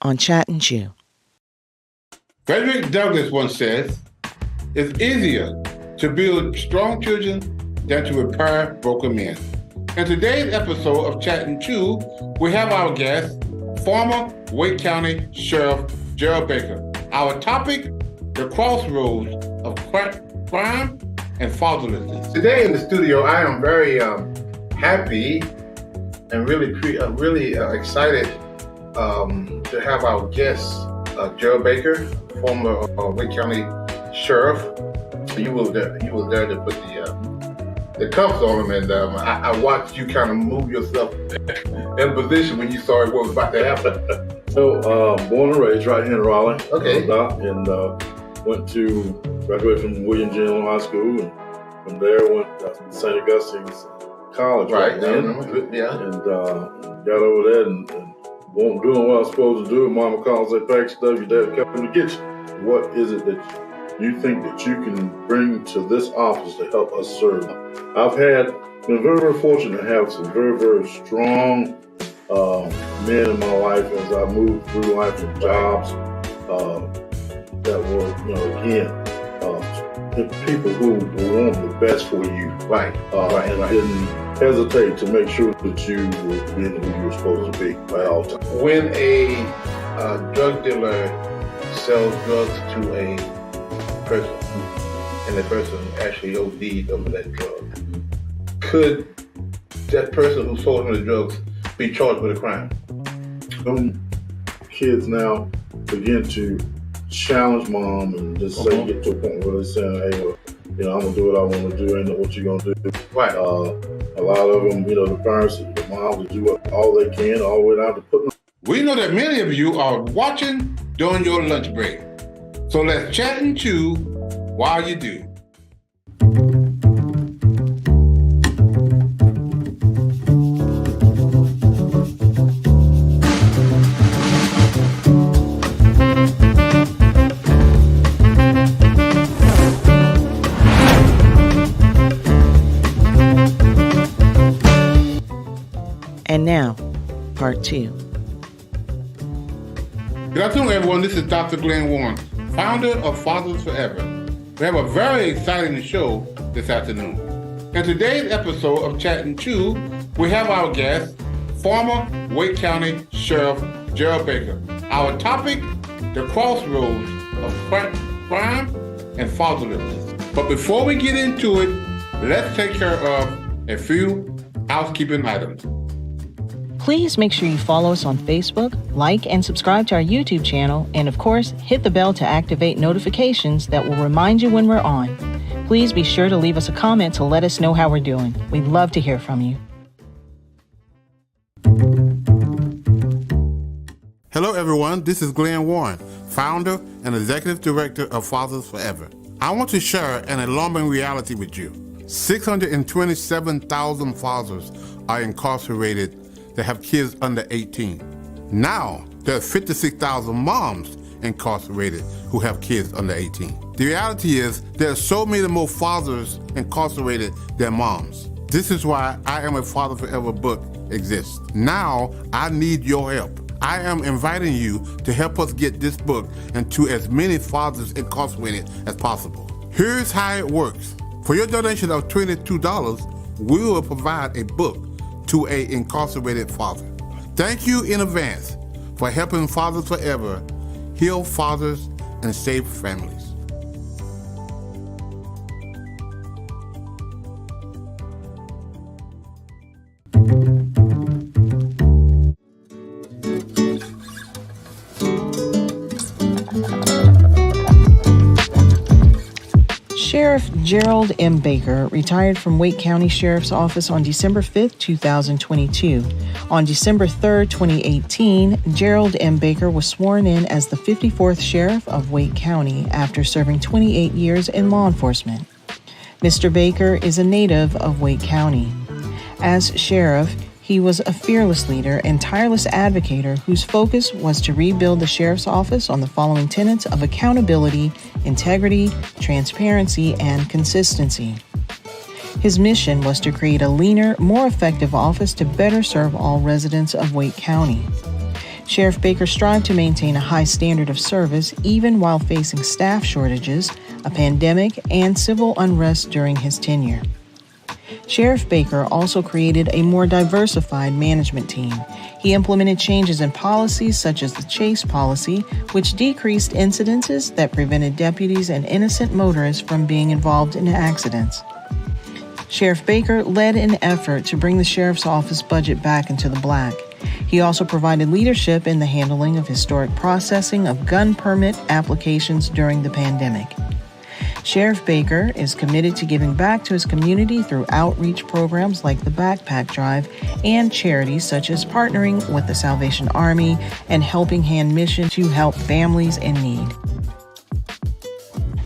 on Chat and Chew. Frederick Douglass once says, "It's easier to build strong children than to repair broken men." In today's episode of Chat and Chew, we have our guest, former Wake County Sheriff Gerald Baker. Our topic, the crossroads of crime and fatherlessness. Today in the studio, I am very happy and really excited to have our guest, Gerald Baker, former Wake County Sheriff. You were there to put the cuffs on him, and I watched you kind of move yourself in position when you saw what was about to happen. So, born and raised right here in Raleigh. Okay. And graduated from William General High School, and from there went to St. Augustine's College. Right. Then. Yeah. And got over there and doing what I was supposed to do. And Mama called and said, "Pack stuff, your dad come to get you." What is it that you think that you can bring to this office to help us serve? I've been very, very fortunate to have some very, very strong men in my life as I moved through life with jobs that were, people who were wanting the best for you. Right. And I didn't hesitate to make sure that you were being who you were supposed to be by all times. When a drug dealer sells drugs to a person, and the person actually OD'd over that drug, could that person who sold him the drugs be charged with a crime? Kids now begin to challenge mom and just say, get to a point where they're saying, "Hey, well, I'm gonna do what I want to do, ain't know what you're gonna do." Right. A lot of them, the parents, the mom will do all they can, all the way down to putting. We know that many of you are watching during your lunch break, so let's chat and chew while you do. And now, part 2. Good afternoon, everyone. This is Dr. Glenn Warren, founder of Fathers Forever. We have a very exciting show this afternoon. In today's episode of Chat and Chew, we have our guest, former Wake County Sheriff Gerald Baker. Our topic, the crossroads of crime and fatherlessness. But before we get into it, let's take care of a few housekeeping items. Please make sure you follow us on Facebook, like and subscribe to our YouTube channel, and of course, hit the bell to activate notifications that will remind you when we're on. Please be sure to leave us a comment to let us know how we're doing. We'd love to hear from you. Hello, everyone. This is Glenn Warren, founder and executive director of Fathers Forever. I want to share an alarming reality with you. 627,000 fathers are incarcerated that have kids under 18. Now, there are 56,000 moms incarcerated who have kids under 18. The reality is there are so many more fathers incarcerated than moms. This is why I Am a Father Forever book exists. Now, I need your help. I am inviting you to help us get this book into as many fathers incarcerated as possible. Here's how it works. For your donation of $22, we will provide a book to an incarcerated father. Thank you in advance for helping Fathers Forever heal fathers and save families. Sheriff Gerald M. Baker retired from Wake County Sheriff's Office on December 5, 2022. On December 3, 2018, Gerald M. Baker was sworn in as the 54th Sheriff of Wake County after serving 28 years in law enforcement. Mr. Baker is a native of Wake County. As sheriff, he was a fearless leader and tireless advocator whose focus was to rebuild the sheriff's office on the following tenets of accountability, integrity, transparency, and consistency. His mission was to create a leaner, more effective office to better serve all residents of Wake County. Sheriff Baker strived to maintain a high standard of service even while facing staff shortages, a pandemic, and civil unrest during his tenure. Sheriff Baker also created a more diversified management team. He implemented changes in policies such as the chase policy, which decreased incidences that prevented deputies and innocent motorists from being involved in accidents. Sheriff Baker led an effort to bring the sheriff's office budget back into the black. He also provided leadership in the handling of historic processing of gun permit applications during the pandemic. Sheriff Baker is committed to giving back to his community through outreach programs like the Backpack Drive and charities such as partnering with the Salvation Army and Helping Hand Mission to help families in need.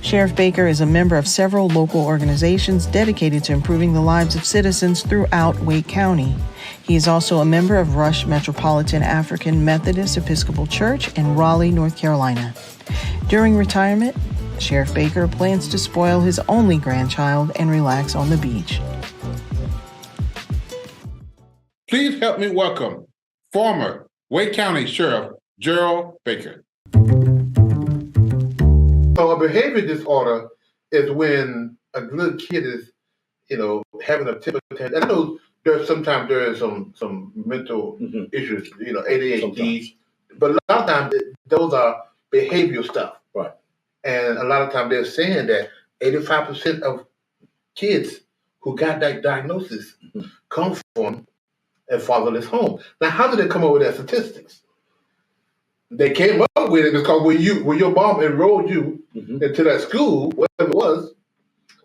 Sheriff Baker is a member of several local organizations dedicated to improving the lives of citizens throughout Wake County. He is also a member of Rush Metropolitan African Methodist Episcopal Church in Raleigh, North Carolina. During retirement, Sheriff Baker plans to spoil his only grandchild and relax on the beach. Please help me welcome former Wake County Sheriff Gerald Baker. So a behavior disorder is when a little kid is, having a temper tantrum. And I know sometimes there is some mental issues, ADHD, sometimes. But a lot of times those are behavioral stuff. Right. And a lot of times they're saying that 85% of kids who got that diagnosis come from a fatherless home. Now, how did they come up with that statistics? They came up with it because when your mom enrolled you into that school, whatever it was,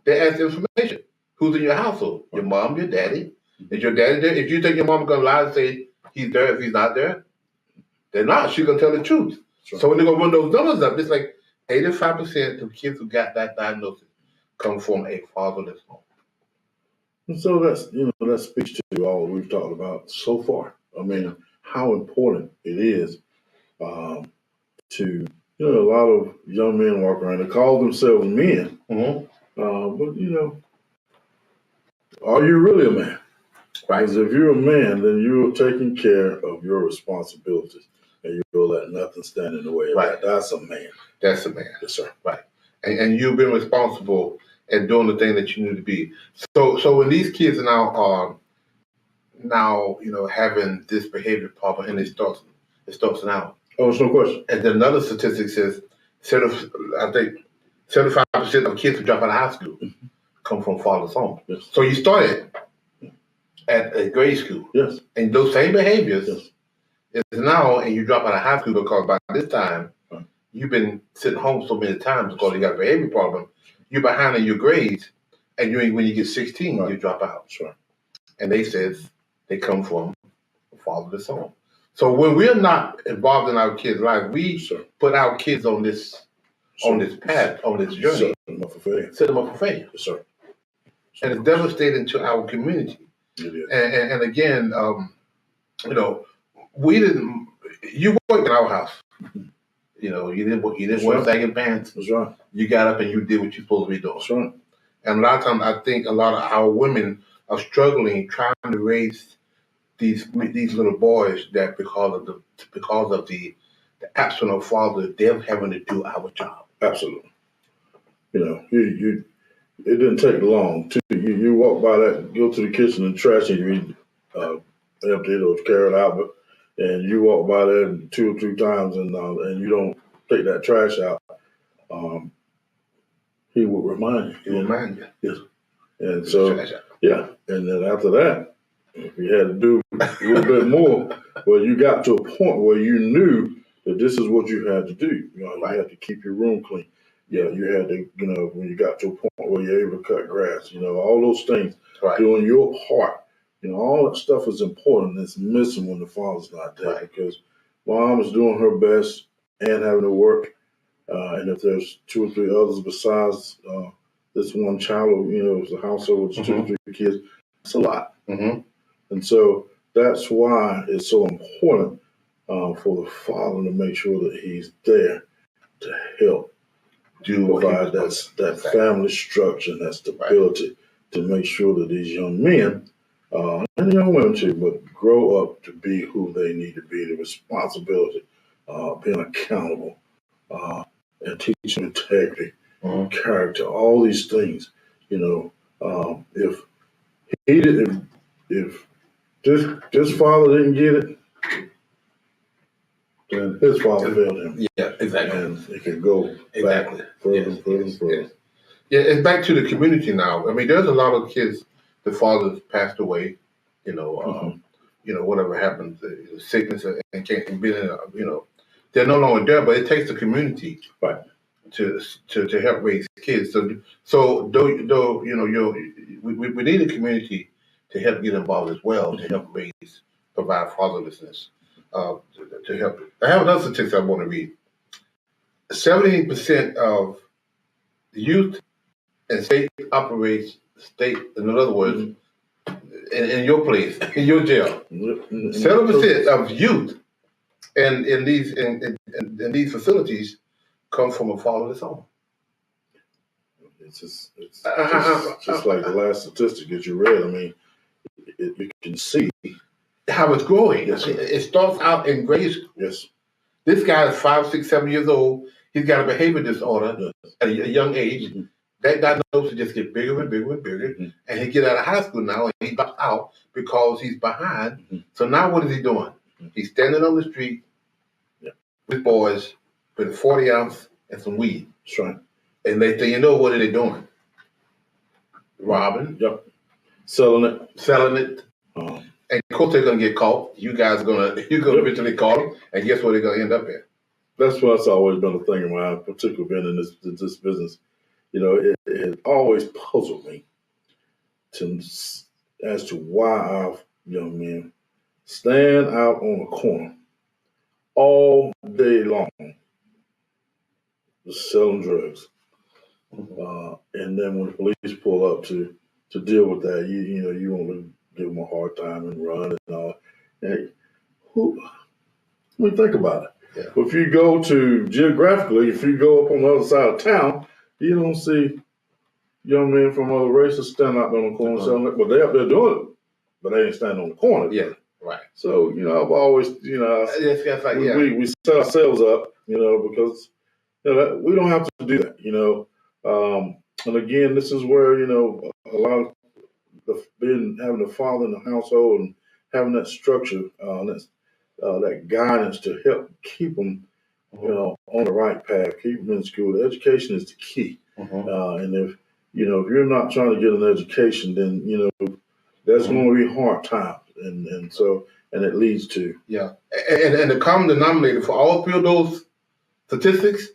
they asked information. Who's in your household? Your mom, your daddy. Is your daddy there? If you think your mom's going to lie and say he's there if he's not there, they're not. She's going to tell the truth. Sure. So when they're going to run those numbers up, it's like 85% of kids who got that diagnosis come from a fatherless home. And so that speaks to all we've talked about so far. I mean, how important it is to, a lot of young men walk around, they call themselves men. But, are you really a man? Right. Because if you're a man, then you're taking care of your responsibilities and you'll let nothing stand in the way of that. That's a man. That's a man. Yes, sir. Right. And you've been responsible at doing the thing that you need to be. So when these kids are now having this behavior problem and it starts now. Oh, it's no question. And then another statistic says, I think 75% of kids who drop out of high school come from fatherless homes. Yes. So you started at a grade school. Yes. And those same behaviors is now, and you drop out of high school because by this time, you've been sitting home so many times because you got a behavior problem. You're behind in your grades, and when you get 16, you drop out. Sure. And they says they come from a fatherless home. So when we're not involved in our kids' lives, we put our kids on this path, on this journey. Set them up for failure. Yes, sir. And it's devastating to our community. It is. And again, we didn't. You worked in our house. You didn't wear sagging pants. That's right. You got up and you did what you're supposed to be doing. That's right. And a lot of times, I think a lot of our women are struggling trying to raise these little boys that because of the absence of father, they're having to do our job. Absolutely. It didn't take long. You walk by that, go to the kitchen and trash and you empty it or carry it out, and you walk by there 2 or 3 times and you don't take that trash out. He would remind you. He would remind you. Yes. And so, and then after that, if you had to do a little bit more, well, you got to a point where you knew that this is what you had to do. You had to keep your room clean. Yeah, you had to, when you got to a point where you're able to cut grass, all those things, doing your part, all that stuff is important. It's missing when the father's not there because mom is doing her best and having to work. And if there's 2 or 3 others besides this one child, it's a household with 2 or 3 kids, it's a lot. And so that's why it's so important for the father to make sure that he's there to help provide that family structure and that stability to make sure that these young men and young women too, but grow up to be who they need to be, the responsibility, being accountable, and teaching integrity, character, all these things. If he didn't, if this father didn't get it, then his father failed him. Yeah, exactly. And it can go exactly further and further and further. Yeah, it's back to the community now. I mean, there's a lot of kids, the fathers passed away, whatever happens, sickness and can't be, they're no longer there, but it takes the community Right. to help raise kids. So though we need a community to help get involved as well, to help provide fatherlessness. To help. I have another statistic I want to read. 78% of youth and state operates in other words, in your place, in your jail. 7% of youth and in these facilities come from a fatherless home. It's just like the last statistic that you read. I mean, you can see how it's growing. Yes, it starts out in grade school. Yes. This guy is 5, 6, 7 years old. He's got a behavior disorder at a young age. Mm-hmm. That diagnosis just gets bigger and bigger and bigger. Mm-hmm. And he get out of high school now and he drops out because he's behind. Mm-hmm. So now what is he doing? Mm-hmm. He's standing on the street with boys with a 40 ounce and some weed. That's right. And they say, what are they doing? Robbing. Yep. Selling it. And of course they're gonna get caught. You're gonna eventually caught them, and guess what they're gonna end up in? That's always been a thing of mine, particularly being in this business. It has always puzzled me as to why our young men stand out on a corner all day long, just selling drugs, and then when the police pull up to deal with that, you want to give them a hard time and run and all. Hey, think about it. Yeah. If you go if you go up on the other side of town, you don't see young men from other races standing out on the corner selling it. But they up there doing it, but they ain't standing on the corner. Yeah, right. So, I've always, we set ourselves up, because we don't have to do that, and again, this is where, a lot of having a father in the household and having that structure, that guidance to help keep them, on the right path, keep them in school. Education is the key. And if you're not trying to get an education, then, there's going to be hard times. And it leads to. Yeah. And the common denominator for all three of those statistics,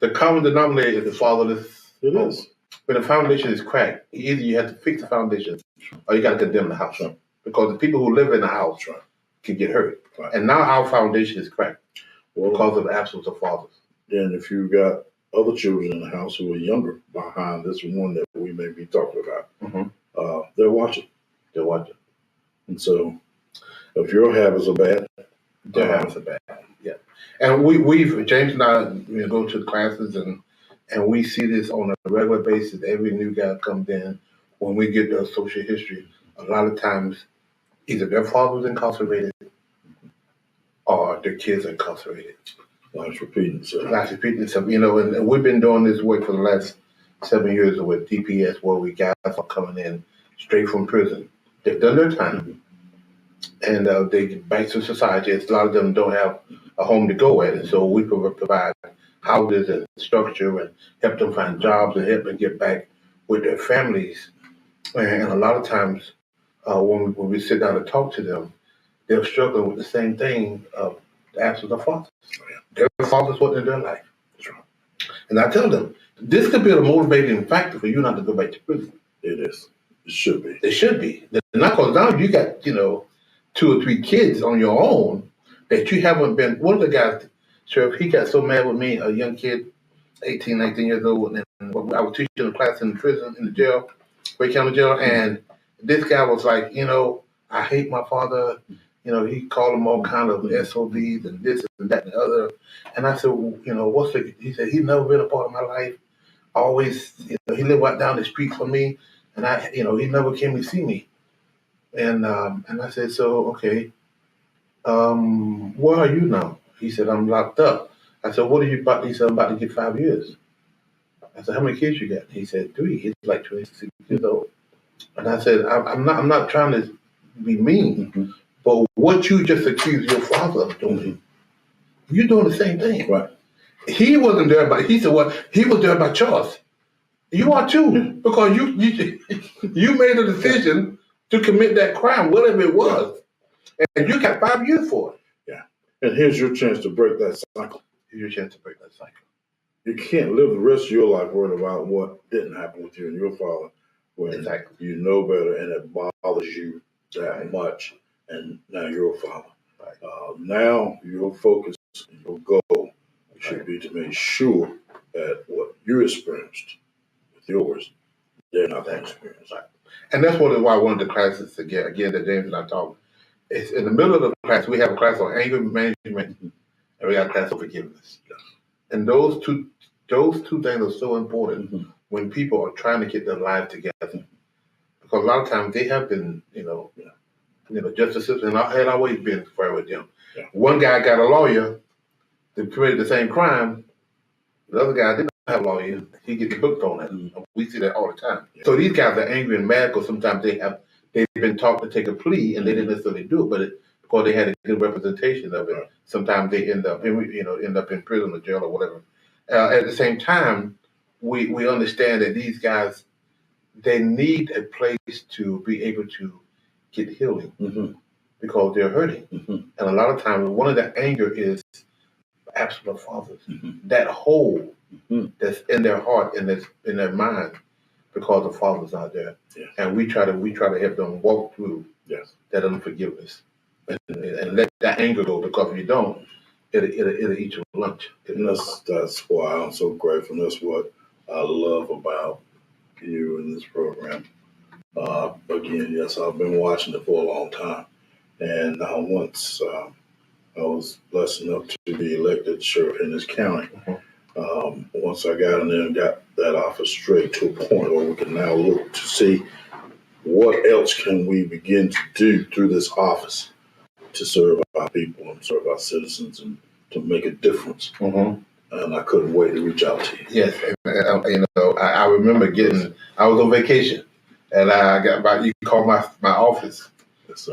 the common denominator is the fatherless. It is. When the foundation is cracked, either you have to fix the foundation or you got to condemn the house. Right. Because the people who live in the house can get hurt. Right. And now our foundation is cracked because of the absence of fathers. And if you've got other children in the house who are younger behind this one that we may be talking about, they're watching. And so if your habits are bad, their habits are bad. Yeah. And we've James and I go to classes and we see this on a regular basis. Every new guy comes in, when we get their social history, a lot of times either their father was incarcerated or their kids are incarcerated. Life's repeating itself. And we've been doing this work for the last 7 years with DPS, where we guys are coming in straight from prison. They've done their time, and they get back to society. A lot of them don't have a home to go at, and so we provide houses and structure and help them find jobs and help them get back with their families. And a lot of times when we sit down and talk to them, they're struggling with the same thing of the absence of fathers. Their fathers wasn't in their life. And I tell them, this could be a motivating factor for you not to go back to prison. It is. It should be. It should be. Not because now you got, 2 or 3 kids on your own that you haven't been. One of the guys, Sheriff, he got so mad with me, a young kid, 18, 19 years old, and I was teaching a class in the prison, in the jail, Wake County Jail, and this guy was like, I hate my father. He called him all kind of SOBs and this and that and the other. And I said, what's it? He said, he's never been a part of my life. Always, he lived right down the street from me. And he never came to see me. And I said, so, okay, where are you now? He said, I'm locked up. I said, what are you about? He said, I'm about to get 5 years. I said, how many kids you got? He said, 3. He's like 26 years old. And I said, I'm not trying to be mean, but what you just accused your father of doing, you're doing the same thing. Right. He wasn't there by, he said, well, he was there by choice. You are too, because you made a decision to commit that crime, whatever it was, and you got 5 years for it. Yeah. And here's your chance to break that cycle. Here's your chance to break that cycle. You can't live the rest of your life worrying about what didn't happen with you and your father when you know better and it bothers you that much. And now you're a father. Right. Now your focus and your goal should be to make sure that what you experienced with yours, they're not going to experience. Right. And that's why one of the classes, again that James and I talk, it's in the middle of the class, we have a class on anger management, and we got a class on forgiveness. And those two things are so important when people are trying to get their lives together. Because a lot of times they have been, justice system had always been fair with them. Yeah. One guy got a lawyer that committed the same crime. The other guy didn't have a lawyer. He gets booked on it. We see that all the time. Yeah. So these guys are angry and mad because sometimes they've been taught to take a plea and they didn't necessarily do it, but because they had a good representation of it, sometimes they end up in prison or jail or whatever. At the same time, we understand that these guys, they need a place to be able to get healing because they're hurting. And a lot of times, one of the anger is absence of fathers. That hole that's in their heart and that's in their mind because the father's not there. Yes. And we try to help them walk through that unforgiveness and let that anger go, because if you don't, it'll eat your lunch. And that's why I'm so grateful. That's what I love about you in this program. Again, yes, I've been watching it for a long time. And once I was blessed enough to be elected sheriff in this county, once I got in there and got that office straight to a point where we can now look to see what else can we begin to do through this office to serve our people and serve our citizens and to make a difference. And I couldn't wait to reach out to you. Yes, and, I remember I was on vacation, and I got about, you called my office,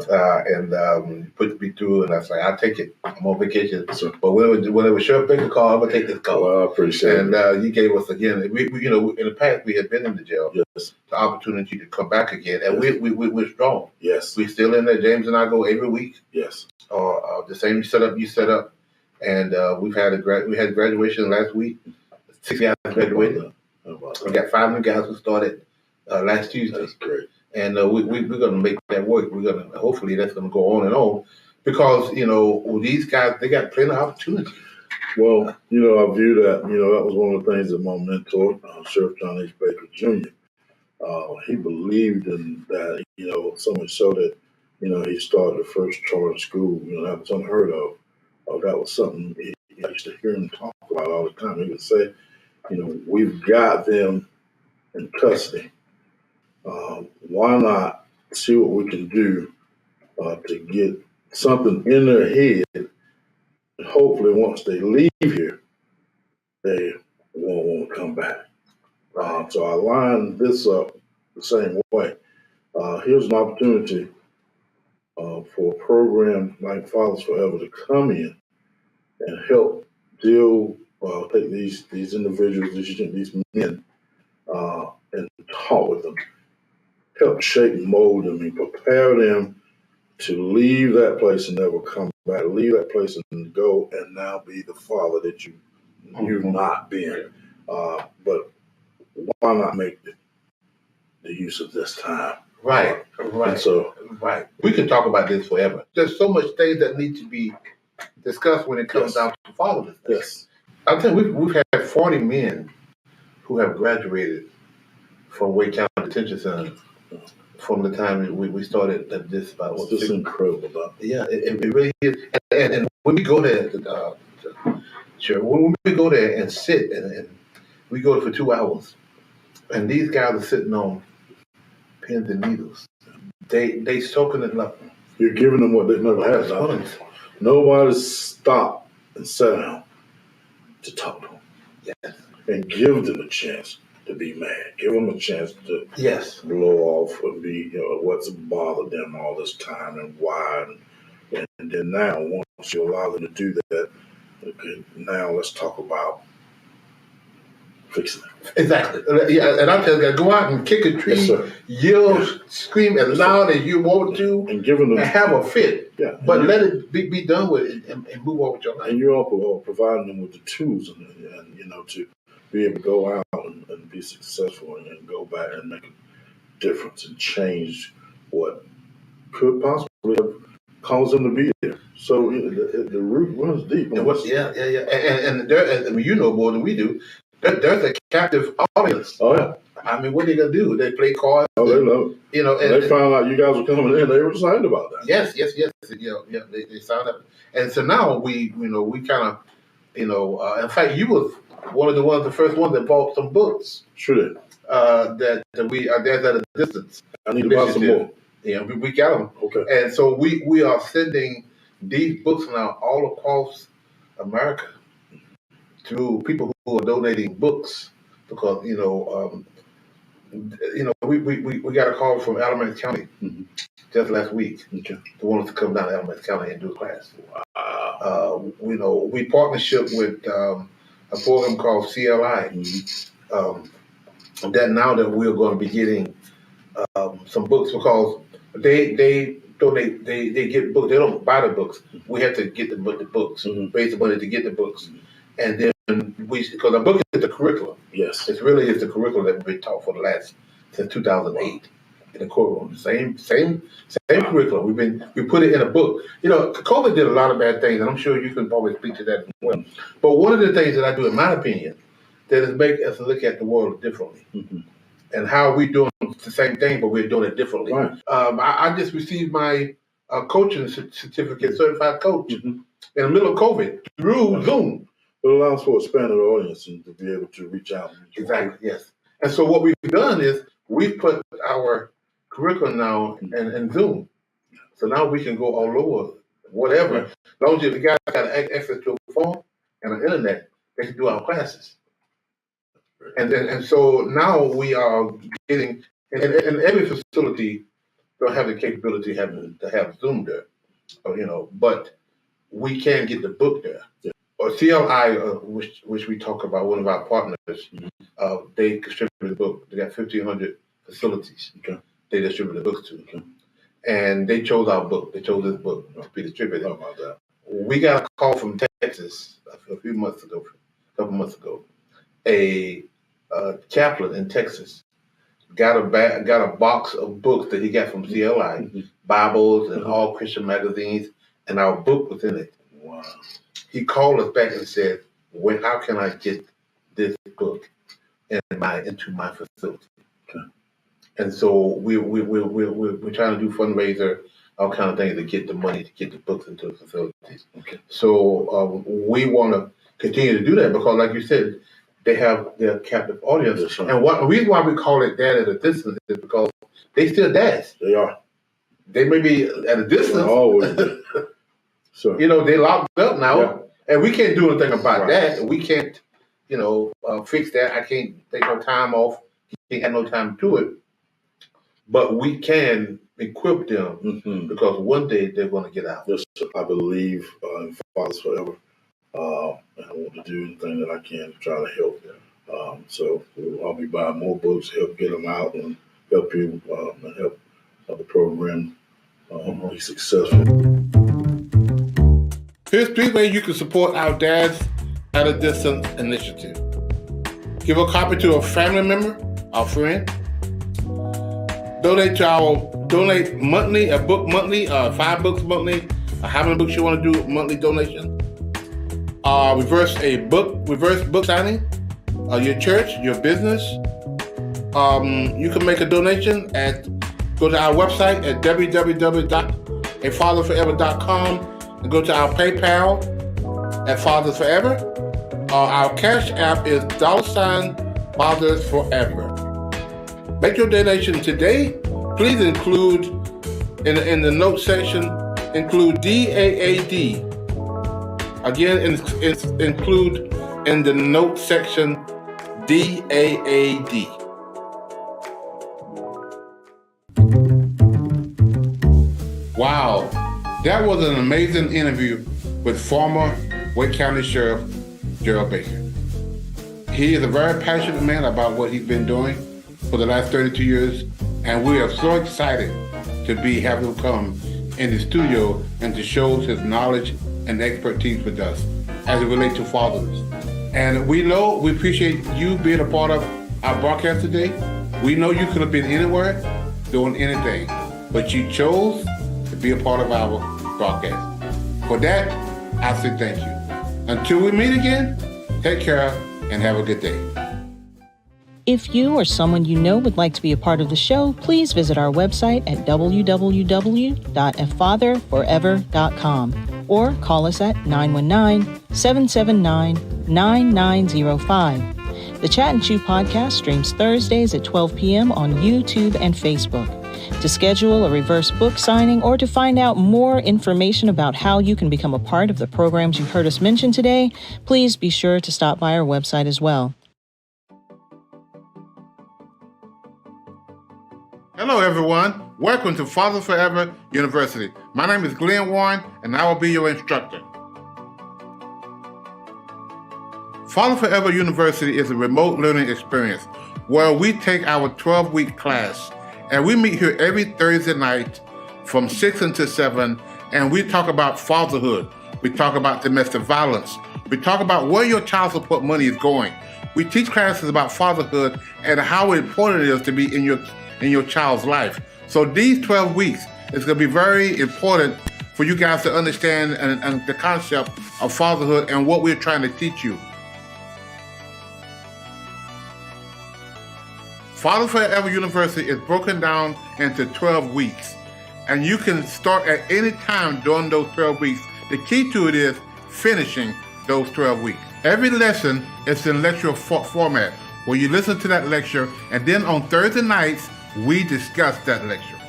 and put me through, and I was like, I'll take it. I'm on vacation. But when it was Sheriff Baker call, I'm gonna take this call. Well, I appreciate it. And you gave us again. We in the past we had been in the jail. Yes. The opportunity to come back again, and we're strong. Yes. We're still in there. James and I go every week. Yes. The same setup you set up, and we had graduation last week. 6 guys graduated. We got 5 new guys who started last Tuesday. That's great. And we're going to make that work. Hopefully that's going to go on and on, because, these guys, they got plenty of opportunity. Well, I view that, that was one of the things that my mentor, Sheriff John H. Baker Jr., he believed in that, so much so that, he started the first charter school. That was unheard of. That was something I used to hear him talk about all the time. He would say, we've got them in custody. Why not see what we can do to get something in their head, and hopefully once they leave here, they won't want to come back. So I lined this up the same way. Here's an opportunity for a program like Fathers Forever to come in and help take these individuals, these men, and talk with them, help shape and mold them and prepare them to leave that place and never come back, leave that place and go and now be the father that you've not been. But why not make the use of this time? Right. And so, we can talk about this forever. There's so much things that need to be discussed when it comes down to fatherlessness. Yes. I'll tell you, we've had 40 men who have graduated from Wake County Detention Center from the time we started this about it's just incredible. Yeah, it really is. And when we go there, when we go there and sit, and we go there for 2 hours, and these guys are sitting on pins and needles. they soaking it up. You're giving them what they've never had. Nobody stopped and sat down to talk to them. Yes. And give them a chance to be mad. Give them a chance to blow off and be, what's bothered them all this time and why. And then now, once you allow them to do that, okay, now let's talk about fixing it. Exactly. Yeah, and I tell you, go out and kick a tree, yell, scream as loud as you want to, and give them and have a fit. Yeah. But let it be done with it and move on with your life. And you're also providing them with the tools and to be able to go out and be successful and go back and make a difference and change what could possibly have caused them to be there. So the root runs deep. And and you know more than we do. There's a captive audience. Oh yeah. I mean, what are they gonna do? They play cards. Oh, they love it. And they found out you guys were coming in. They were excited about that. Yes. They signed up, and so now we kind of, in fact, you was one of the first ones that bought some books. Sure did. That we are there at a distance. I need to buy some more. Yeah, we got them. Okay. And so we are sending these books now all across America to people who are donating books because we got a call from Alamance County just last week. Okay. They wanted to come down to Alamance County and do a class. We partnership with a program called CLI. That now that we're going to be getting some books because they donate, they get books. They don't buy the books. We have to get the books, raise the money to get the books, and then because the book is the curriculum. Yes, it really is the curriculum that we've been taught for the last since 2008 in the courtroom. Same curriculum. We put it in a book. COVID did a lot of bad things, and I'm sure you can probably speak to that as well. But one of the things that I do, in my opinion, that is make us look at the world differently. And how we doing the same thing, but we're doing it differently. Right. I just received my coaching certificate, certified coach, in the middle of COVID through Zoom. It allows for a expanded audience and to be able to reach out. Exactly, yes. And so what we've done is we've put our curriculum now in Zoom. So now we can go all over, whatever. As long as the guys got access to a phone and an internet, they can do our classes. And so now we are getting, and every facility don't have the capability to have Zoom there, but we can get the book there. Yeah. Or CLI, which we talk about, one of our partners, they distribute the book. They got 1,500 facilities. Okay. They distribute the books to. Okay. And they chose our book. They chose this book to be distributed. How about that? We got a call from Texas a couple months ago. A chaplain in Texas got a box of books that he got from CLI, Bibles and all Christian magazines, and our book was in it. Wow. He called us back and said, how can I get this book into my facility? Okay. And so we're trying to do fundraiser, all kind of things to get the money to get the books into the facilities. Okay. So we want to continue to do that because, like you said, they have their captive audience. Yes, and the reason why we call it dad at a distance is because they still dads. They are. They may be at a distance. Always. So they locked up now, and we can't do anything about that. We can't, fix that. I can't take no time off. He had no time to do it. But we can equip them because one day they're going to get out. Yes, I believe in Fathers Forever. I want to do anything that I can to try to help them. So I'll be buying more books, help get them out, and help you and help the program be successful. Here's 3 ways you can support our Dads at a Distance initiative. Give a copy to a family member, a friend. Donate monthly, a book monthly, 5 books monthly, how many books you want to do monthly donation. Reverse book signing, your church, your business. You can make a donation go to our website at www.afatherforever.com and go to our PayPal at Fathers Forever. Our Cash App is $Fathers Forever. Make your donation today please include in the note section, include DAAD. Again, include in the note section DAAD. Wow, that was an amazing interview with former Wake County Sheriff Gerald Baker. He is a very passionate man about what he's been doing for the last 32 years, and we are so excited to have him come in the studio and to show his knowledge and expertise with us as it relates to fatherlessness. And we appreciate you being a part of our broadcast today. We know you could have been anywhere doing anything, but you chose to be a part of our broadcast. For that, I say thank you. Until we meet again, take care and have a good day. If you or someone you know would like to be a part of the show, please visit our website at www.afatherforever.com or call us at 919-779-9905. The Chat and Chew podcast streams Thursdays at 12 p.m. on YouTube and Facebook. To schedule a reverse book signing or to find out more information about how you can become a part of the programs you heard us mention today, please be sure to stop by our website as well. Hello, everyone. Welcome to Father Forever University. My name is Glenn Warren, and I will be your instructor. Father Forever University is a remote learning experience where we take our 12-week class, and we meet here every Thursday night from 6 until 7, and we talk about fatherhood. We talk about domestic violence. We talk about where your child support money is going. We teach classes about fatherhood and how important it is to be in your child's life. So these 12 weeks is going to be very important for you guys to understand and the concept of fatherhood and what we're trying to teach you. Father Forever University is broken down into 12 weeks, and you can start at any time during those 12 weeks. The key to it is finishing those 12 weeks. Every lesson is in lecture format, where you listen to that lecture, and then on Thursday nights, we discuss that lecture.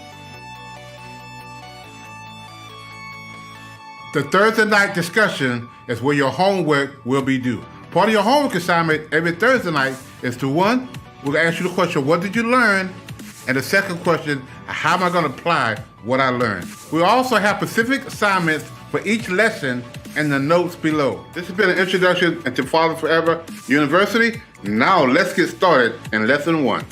The Thursday night discussion is where your homework will be due. Part of your homework assignment every Thursday night is to one, we're going to ask you the question, what did you learn? And the second question, how am I going to apply what I learned? We also have specific assignments for each lesson in the notes below. This has been an introduction into Father Forever University. Now let's get started in lesson 1.